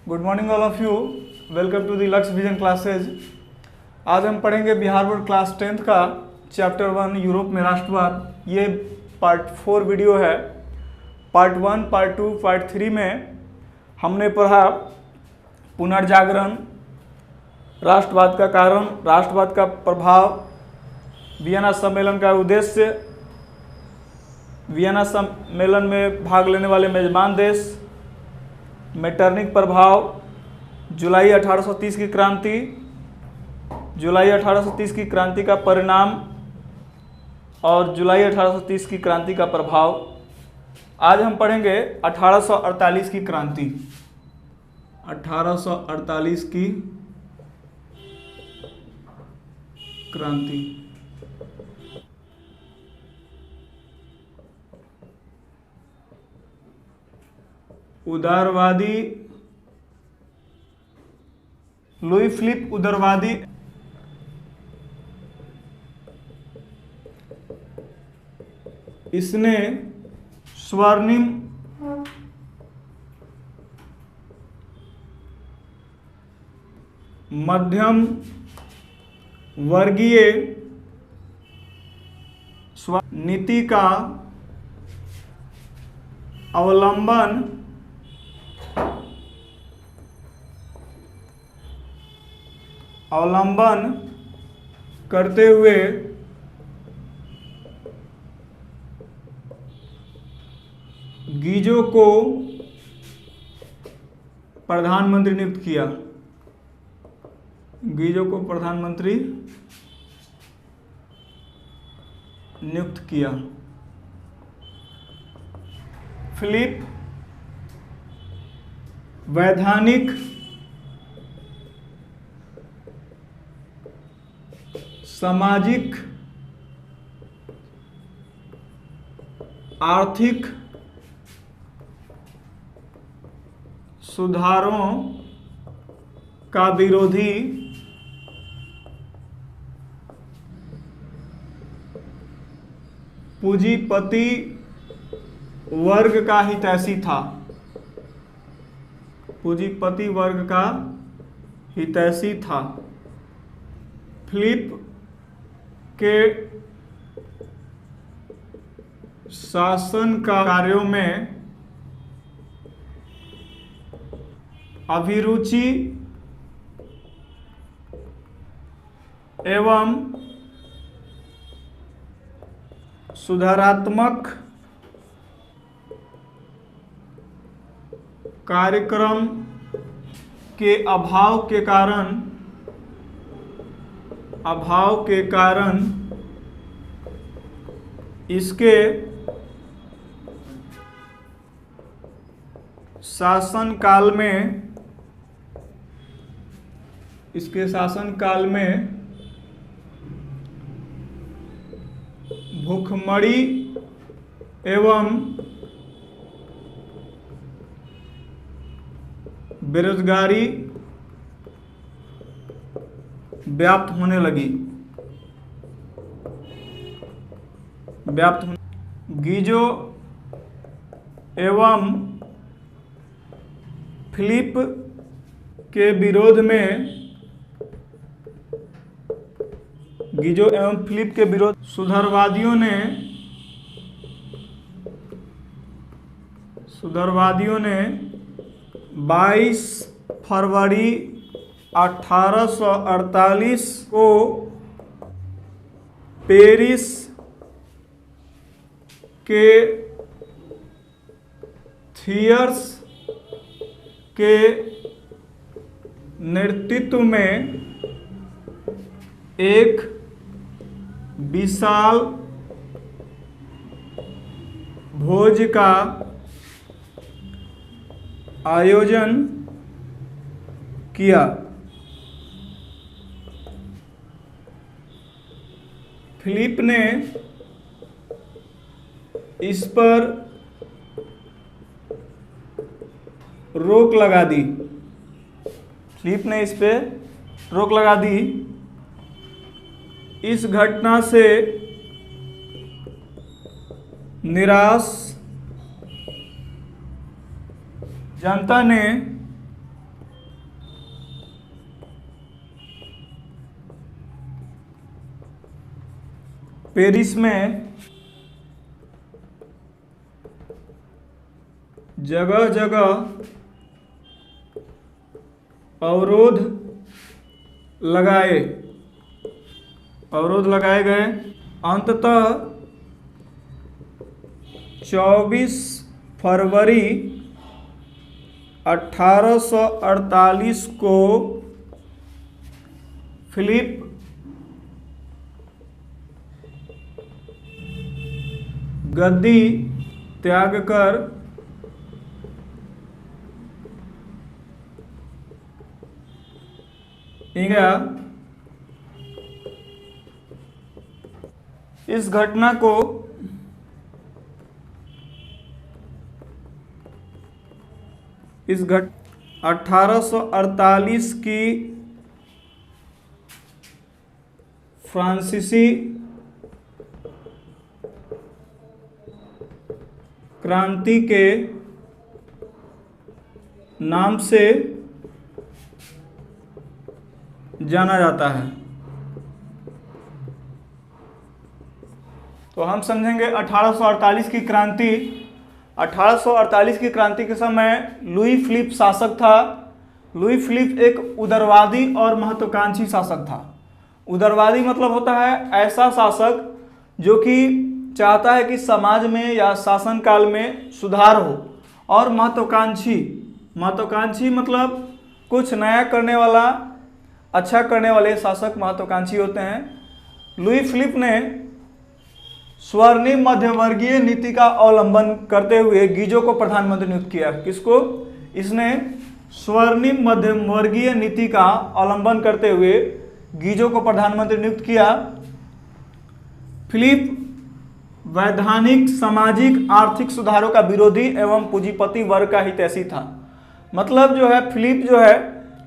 Good morning all of you. Welcome to the Lakshya vision classes. आज हम पढ़ेंगे Bihar board class 10th का chapter 1 Europe में राष्ट्रवाद। ये पार्ट 4 वीडियो है। पार्ट 1, पार्ट 2, पार्ट 3 में हमने पढ़ा पुनर्जागरण, राष्ट्रवाद का कारण, राष्ट्रवाद का प्रभाव, वियना सम्मेलन का उद्देश्य, वियना सम्मेलन में भाग लेने वाले मेजबान देश, मेटरनिक प्रभाव, जुलाई 1830 की क्रांति, जुलाई 1830 की क्रांति का परिणाम और जुलाई 1830 की क्रांति का प्रभाव। आज हम पढ़ेंगे 1848 की क्रांति। 1848 की क्रांति। उदारवादी, लुई फिलिप उदारवादी इसने स्वर्णिम मध्यम वर्गीय नीति का अवलंबन करते हुए गीजो को प्रधानमंत्री नियुक्त किया। गीजो को प्रधानमंत्री नियुक्त किया। फिलिप वैधानिक, सामाजिक, आर्थिक सुधारों का विरोधी, पूंजीपति वर्ग का हितैषी था। पूंजीपति वर्ग का हितैषी था। फिलिप के शासन का कार्यों में अभिरुचि एवं सुधारात्मक कार्यक्रम के अभाव के कारण इसके शासन काल में भूखमरी एवं बेरोजगारी व्याप्त होने लगी। गीजो एवं फिलिप के विरोध में सुधारवादियों ने 22 फरवरी 1848 को पेरिस के थियर्स के नेतृत्व में एक विशाल भोज का आयोजन किया। फिलिप ने इस पर रोक लगा दी। इस घटना से निराश जनता ने पेरिस में जगह जगह अवरोध लगाए गए। अंततः 24 फरवरी 1848 को फिलिप गद्दी त्याग कर गया। इस घटना को 1848 की फ्रांसीसी क्रांति के नाम से जाना जाता है। तो हम समझेंगे 1848 की क्रांति। 1848 की क्रांति के समय लुई फिलिप शासक था। लुई फिलिप एक उदारवादी और महत्वाकांक्षी शासक था। उदारवादी मतलब होता है ऐसा शासक जो कि चाहता है कि समाज में या शासन काल में सुधार हो, और महत्वाकांक्षी मतलब कुछ नया करने वाला, अच्छा करने वाले शासक महत्वाकांक्षी होते हैं। लुई फिलिप ने स्वर्णिम मध्यवर्गीय नीति का अवलंबन करते हुए गीजो को प्रधानमंत्री नियुक्त किया। किसको? इसने स्वर्णिम मध्यवर्गीय नीति का अवलंबन करते हुए गीजो को प्रधानमंत्री नियुक्त किया। फिलिप वैधानिक, सामाजिक, आर्थिक सुधारों का विरोधी एवं पूंजीपति वर्ग का हितैषी था। मतलब जो है फिलिप जो है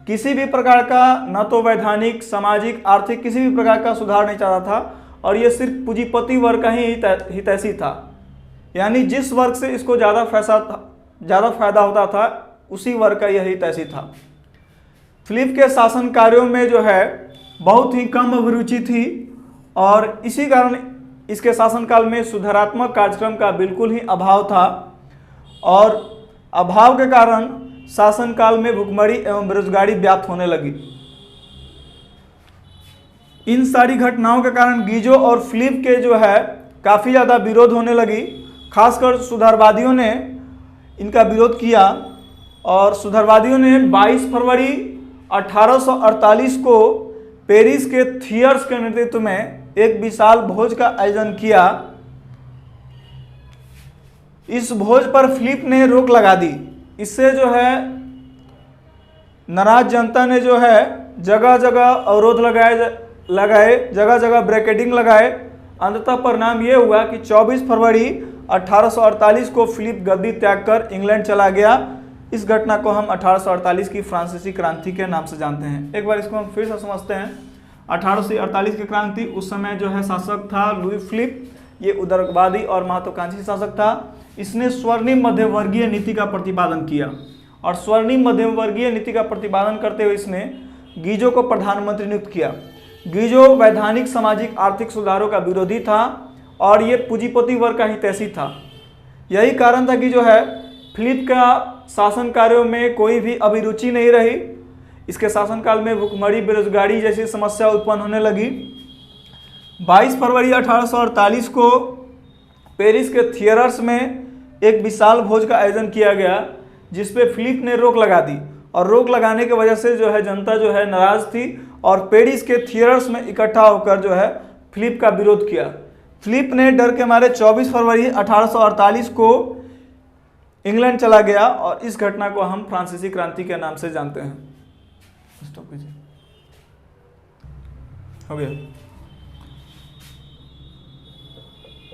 किसी भी प्रकार का न तो वैधानिक, सामाजिक, आर्थिक किसी भी प्रकार का सुधार नहीं चाहता था, और ये सिर्फ पूंजीपति वर्ग का ही हितैषी था। यानी जिस वर्ग से इसको ज़्यादा फायदा होता था उसी वर्ग का यह हितैषी था। फिलिप के शासन कार्यों में जो है बहुत ही कम अभिरुचि थी, और इसी कारण इसके शासनकाल में सुधारात्मक कार्यक्रम का बिल्कुल ही अभाव था, और अभाव के कारण शासनकाल में भुखमरी एवं बेरोजगारी व्याप्त होने लगी। इन सारी घटनाओं के कारण गीजो और फिलिप के जो है काफ़ी ज़्यादा विरोध होने लगी। खासकर सुधारवादियों ने इनका विरोध किया, और सुधारवादियों ने 22 फरवरी 1848 को पेरिस के थियर्स के नेतृत्व में एक विशाल भोज का आयोजन किया। इस भोज पर फिलिप ने रोक लगा दी। इससे जो है नाराज जनता ने जो है जगह जगह अवरोध लगाए, जगह जगह ब्रैकेटिंग लगाए। अंततः परिणाम ये हुआ कि 24 फरवरी 1848 को फिलिप गद्दी त्याग कर इंग्लैंड चला गया। इस घटना को हम 1848 की फ्रांसीसी क्रांति के नाम से जानते हैं। एक बार इसको हम फिर से समझते हैं। 1848 की क्रांति, उस समय जो है शासक था लुई फिलिप। ये उदारवादी और महत्वाकांक्षी शासक था। इसने स्वर्णिम मध्यवर्गीय नीति का प्रतिपादन किया, और स्वर्णिम मध्यवर्गीय नीति का प्रतिपादन करते हुए इसने गीजो को प्रधानमंत्री नियुक्त किया। गीजो वैधानिक, सामाजिक, आर्थिक सुधारों का विरोधी था, और ये पूंजीपति वर्ग का हितैषी था। यही कारण था कि जो है फिलिप का शासन कार्यों में कोई भी अभिरुचि नहीं रही। इसके शासनकाल में भुखमरी, बेरोजगारी जैसी समस्या उत्पन्न होने लगी। 22 फरवरी 1848 को पेरिस के थियर्स में एक विशाल भोज का आयोजन किया गया, जिस पे फिलिप ने रोक लगा दी, और रोक लगाने की वजह से जो है जनता जो है नाराज थी, और पेरिस के थियर्स में इकट्ठा होकर जो है फिलिप का विरोध किया। फिलिप ने डर के मारे 24 फरवरी 1848 को इंग्लैंड चला गया, और इस घटना को हम फ्रांसीसी क्रांति के नाम से जानते हैं। स्टॉप कीजिए, हो गया।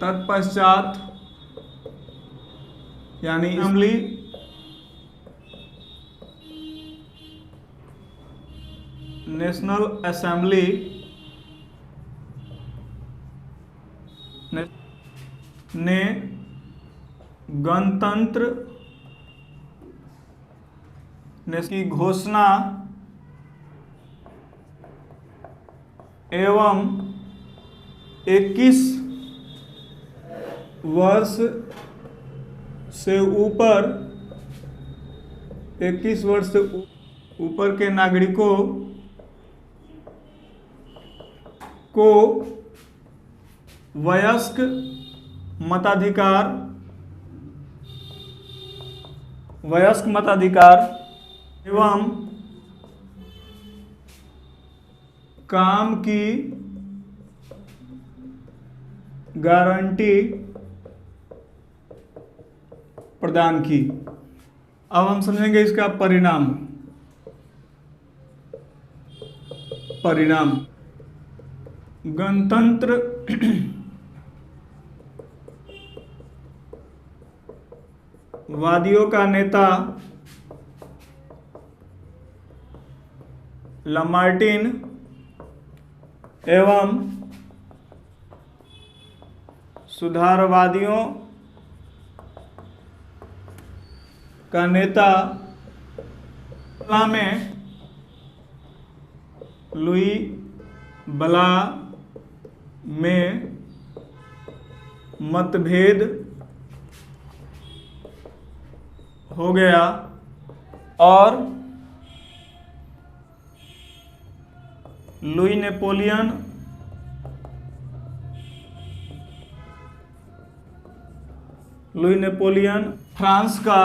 तत्पश्चात यानी असेंबली नेशनल असेंबली ने गणतंत्र की घोषणा एवं 21 वर्ष से ऊपर 21 वर्ष से ऊपर के नागरिकों को वयस्क मताधिकार एवं काम की गारंटी प्रदान की। अब हम समझेंगे इसका परिणाम। गणतंत्र वादियों का नेता लामार्टिन एवं सुधारवादियों का नेता में लुई बला में मतभेद हो गया और लुई नेपोलियन फ्रांस का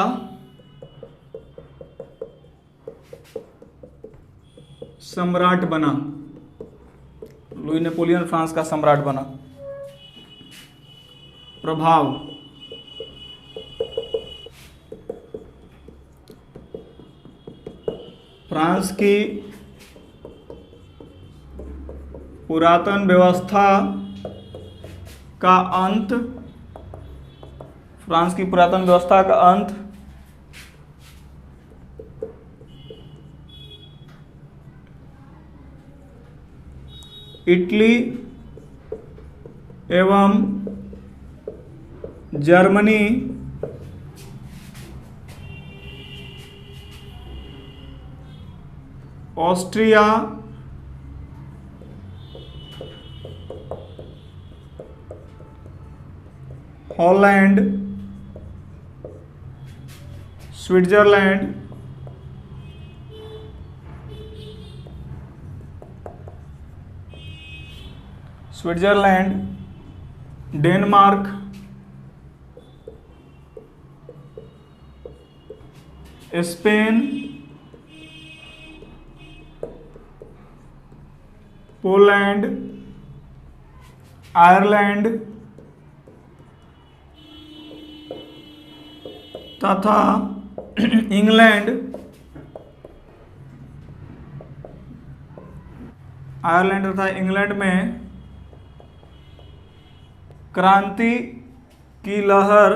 सम्राट बना। लुई नेपोलियन फ्रांस का सम्राट बना। प्रभाव। फ्रांस की पुरातन व्यवस्था का अंत। इटली एवं Germany Austria Holland Switzerland Denmark Spain Poland Ireland तथा इंग्लैंड में क्रांति की लहर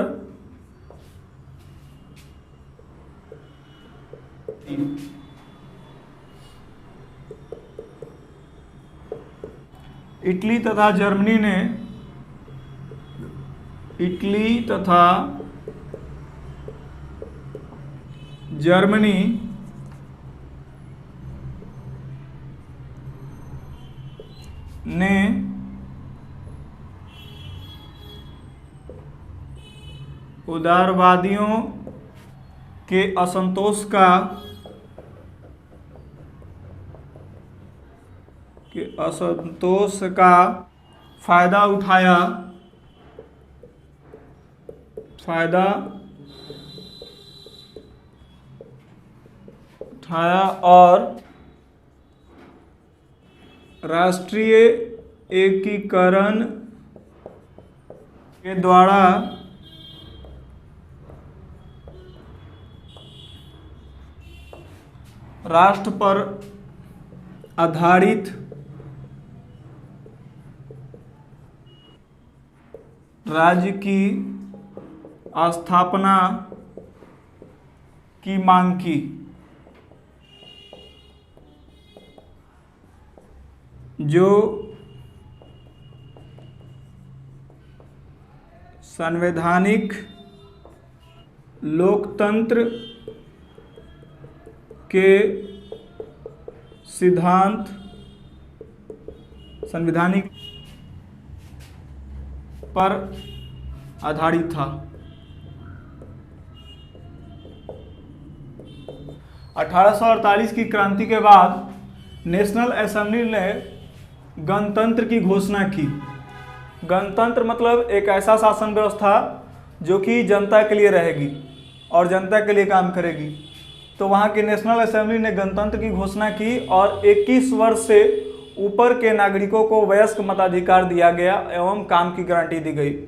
इटली तथा जर्मनी ने उदारवादियों के असंतोष का फायदा उठाया और राष्ट्रीय एकीकरण के द्वारा राष्ट्र पर आधारित राज्य की स्थापना की मांग की। जो संवैधानिक लोकतंत्र के सिद्धांत संवैधानिक पर आधारित था। 1848 की क्रांति के बाद नेशनल असेंबली ने गणतंत्र की घोषणा की। गणतंत्र मतलब एक ऐसा शासन व्यवस्था जो कि जनता के लिए रहेगी और जनता के लिए काम करेगी। तो वहाँ की नेशनल असेंबली ने गणतंत्र की घोषणा की और 21 वर्ष से ऊपर के नागरिकों को वयस्क मताधिकार दिया गया एवं काम की गारंटी दी गई।